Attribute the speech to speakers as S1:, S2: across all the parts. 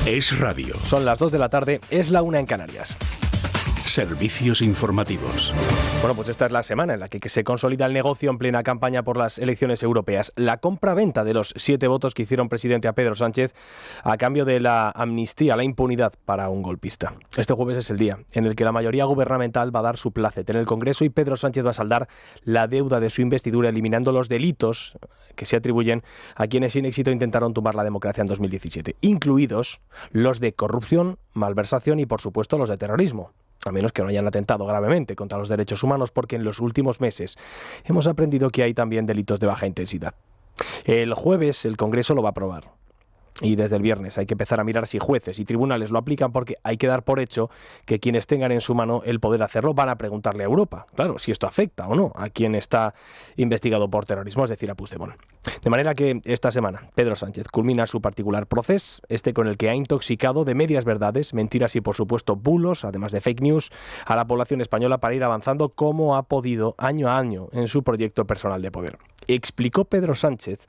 S1: Es radio.
S2: Son las 2 de la tarde, es la 1 en Canarias.
S1: Servicios informativos.
S2: Bueno, pues esta es la semana en la que se consolida el negocio en plena campaña por las elecciones europeas. La compra-venta de los 7 votos que hicieron presidente a Pedro Sánchez a cambio de la amnistía, la impunidad para un golpista. Este jueves es el día en el que la mayoría gubernamental va a dar su plácet en el Congreso y Pedro Sánchez va a saldar la deuda de su investidura eliminando los delitos que se atribuyen a quienes sin éxito intentaron tumbar la democracia en 2017, incluidos los de corrupción, malversación y, por supuesto, los de terrorismo. A menos que no hayan atentado gravemente contra los derechos humanos, porque en los últimos meses hemos aprendido que hay también delitos de baja intensidad. El jueves el Congreso lo va a aprobar. Y desde el viernes hay que empezar a mirar si jueces y tribunales lo aplican, porque hay que dar por hecho que quienes tengan en su mano el poder hacerlo van a preguntarle a Europa, claro, si esto afecta o no a quien está investigado por terrorismo, es decir, a Puigdemont. De manera que esta semana Pedro Sánchez culmina su particular proceso, con el que ha intoxicado de medias verdades, mentiras y por supuesto bulos, además de fake news, a la población española para ir avanzando como ha podido año a año en su proyecto personal de poder. Explicó Pedro Sánchez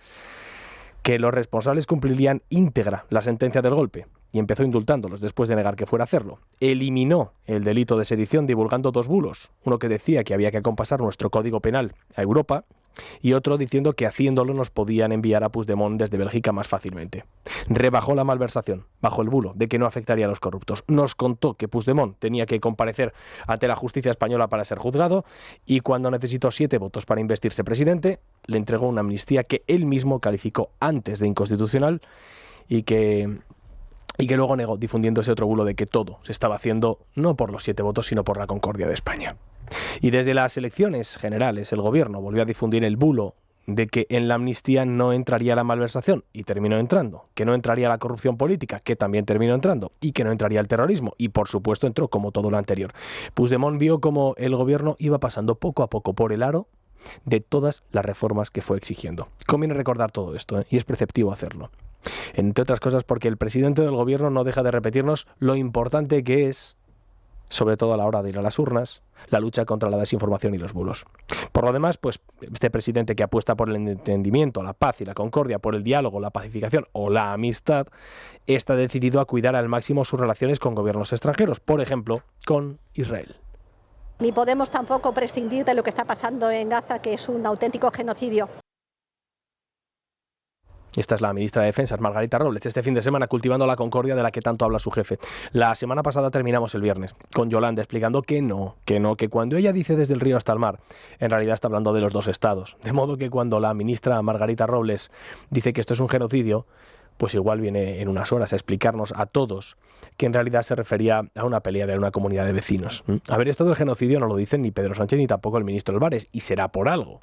S2: que los responsables cumplirían íntegra la sentencia del golpe y empezó indultándolos después de negar que fuera a hacerlo. Eliminó el delito de sedición divulgando 2 bulos, uno que decía que había que acompasar nuestro código penal a Europa y otro diciendo que haciéndolo nos podían enviar a Puigdemont desde Bélgica más fácilmente. Rebajó la malversación bajo el bulo de que no afectaría a los corruptos. Nos contó que Puigdemont tenía que comparecer ante la justicia española para ser juzgado y cuando necesitó 7 votos para investirse presidente, le entregó una amnistía que él mismo calificó antes de inconstitucional y que luego negó, difundiendo ese otro bulo de que todo se estaba haciendo no por los 7 votos, sino por la concordia de España. Y desde las elecciones generales, el gobierno volvió a difundir el bulo de que en la amnistía no entraría la malversación, y terminó entrando, que no entraría la corrupción política, que también terminó entrando, y que no entraría el terrorismo, y por supuesto entró como todo lo anterior. Puigdemont vio como el gobierno iba pasando poco a poco por el aro de todas las reformas que fue exigiendo. Conviene recordar todo esto, y es preceptivo hacerlo. Entre otras cosas porque el presidente del gobierno no deja de repetirnos lo importante que es, sobre todo a la hora de ir a las urnas, la lucha contra la desinformación y los bulos. Por lo demás, pues este presidente que apuesta por el entendimiento, la paz y la concordia, por el diálogo, la pacificación o la amistad, está decidido a cuidar al máximo sus relaciones con gobiernos extranjeros, por ejemplo, con Israel.
S3: Ni podemos tampoco prescindir de lo que está pasando en Gaza, que es un auténtico genocidio.
S2: Esta es la ministra de Defensa, Margarita Robles, este fin de semana cultivando la concordia de la que tanto habla su jefe. La semana pasada terminamos el viernes con Yolanda explicando que cuando ella dice desde el río hasta el mar, en realidad está hablando de los 2 estados. De modo que cuando la ministra Margarita Robles dice que esto es un genocidio, pues igual viene en unas horas a explicarnos a todos que en realidad se refería a una pelea de una comunidad de vecinos. A ver, esto del genocidio no lo dicen ni Pedro Sánchez ni tampoco el ministro Álvarez, y será por algo.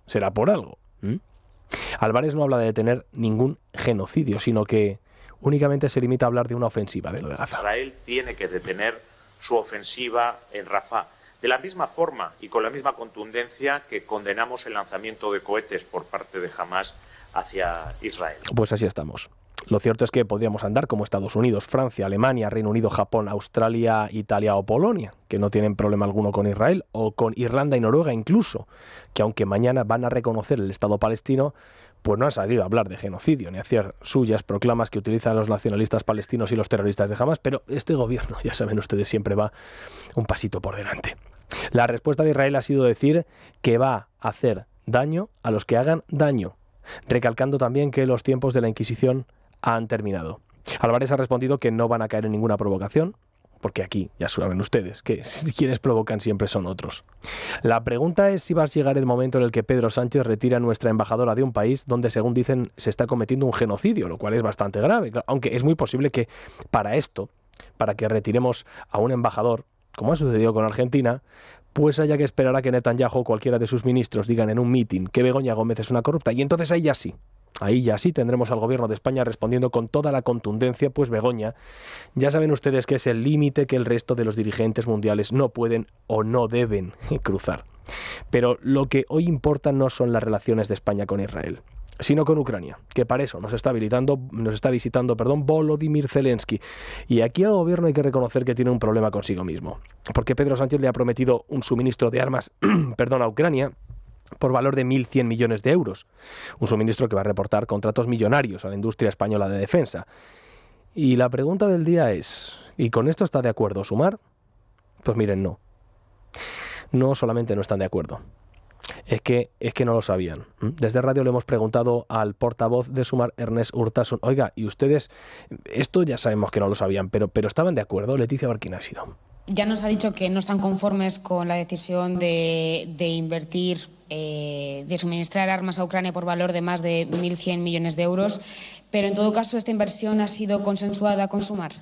S2: Álvarez no habla de detener ningún genocidio, sino que únicamente se limita a hablar de una ofensiva de lo de Gaza.
S4: Israel tiene que detener su ofensiva en Rafah, de la misma forma y con la misma contundencia que condenamos el lanzamiento de cohetes por parte de Hamás hacia Israel.
S2: Pues así estamos. Lo cierto es que podríamos andar como Estados Unidos, Francia, Alemania, Reino Unido, Japón, Australia, Italia o Polonia, que no tienen problema alguno con Israel, o con Irlanda y Noruega incluso, que aunque mañana van a reconocer el Estado palestino, pues no han salido a hablar de genocidio ni a hacer suyas proclamas que utilizan los nacionalistas palestinos y los terroristas de Hamás, pero este gobierno, ya saben ustedes, siempre va un pasito por delante. La respuesta de Israel ha sido decir que va a hacer daño a los que hagan daño, recalcando también que los tiempos de la Inquisición han terminado. Álvarez ha respondido que no van a caer en ninguna provocación, porque aquí ya saben ustedes que quienes provocan siempre son otros. La pregunta es si va a llegar el momento en el que Pedro Sánchez retira a nuestra embajadora de un país donde, según dicen, se está cometiendo un genocidio, lo cual es bastante grave, aunque es muy posible que para que retiremos a un embajador, como ha sucedido con Argentina, pues haya que esperar a que Netanyahu o cualquiera de sus ministros digan en un mitin que Begoña Gómez es una corrupta, y entonces ahí ya sí tendremos al gobierno de España respondiendo con toda la contundencia, pues Begoña, ya saben ustedes que es el límite que el resto de los dirigentes mundiales no pueden o no deben cruzar. Pero lo que hoy importa no son las relaciones de España con Israel, sino con Ucrania, que para eso nos está visitando, Volodymyr Zelensky. Y aquí al gobierno hay que reconocer que tiene un problema consigo mismo, porque Pedro Sánchez le ha prometido un suministro de armas a Ucrania por valor de 1.100 millones de euros, un suministro que va a reportar contratos millonarios a la industria española de defensa. Y la pregunta del día es, ¿y con esto está de acuerdo Sumar? Pues miren, no. No solamente no están de acuerdo. Es que no lo sabían. Desde Radio le hemos preguntado al portavoz de Sumar, Ernest Urtasun. Oiga, ¿y ustedes? Esto ya sabemos que no lo sabían, pero ¿estaban de acuerdo? Leticia Barquín ha sido.
S5: Ya nos ha dicho que no están conformes con la decisión de invertir, de suministrar armas a Ucrania por valor de más de 1.100 millones de euros, pero en todo caso esta inversión ha sido consensuada con Sumar.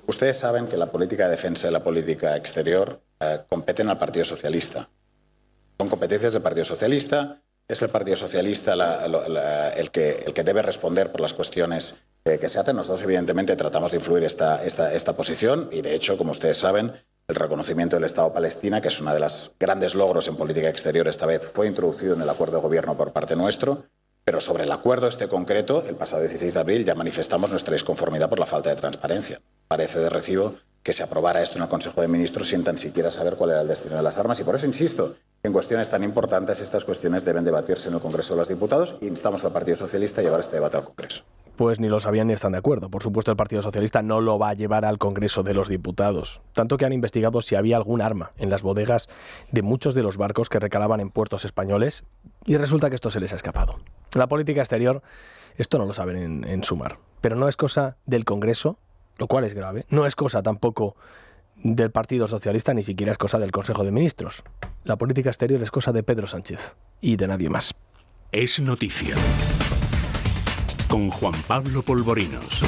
S6: Ustedes saben que la política de defensa y la política exterior competen al Partido Socialista. Son competencias del Partido Socialista. Es el Partido Socialista el que debe responder por las cuestiones que se hacen. Nosotros, evidentemente, tratamos de influir esta posición y, de hecho, como ustedes saben, el reconocimiento del Estado Palestina, que es uno de los grandes logros en política exterior esta vez, fue introducido en el acuerdo de gobierno por parte nuestro. Pero sobre el acuerdo concreto, el pasado 16 de abril ya manifestamos nuestra disconformidad por la falta de transparencia. Parece de recibo que se aprobara esto en el Consejo de Ministros sin tan siquiera saber cuál era el destino de las armas. Y por eso insisto, en cuestiones tan importantes, estas cuestiones deben debatirse en el Congreso de los Diputados e instamos al Partido Socialista a llevar este debate al Congreso.
S2: Pues ni lo sabían ni están de acuerdo. Por supuesto, el Partido Socialista no lo va a llevar al Congreso de los Diputados. Tanto que han investigado si había algún arma en las bodegas de muchos de los barcos que recalaban en puertos españoles y resulta que esto se les ha escapado. La política exterior, esto no lo saben en Sumar, pero no es cosa del Congreso, lo cual es grave. No es cosa tampoco del Partido Socialista, ni siquiera es cosa del Consejo de Ministros. La política exterior es cosa de Pedro Sánchez y de nadie más.
S1: Es noticia. Con Juan Pablo Polvorinos.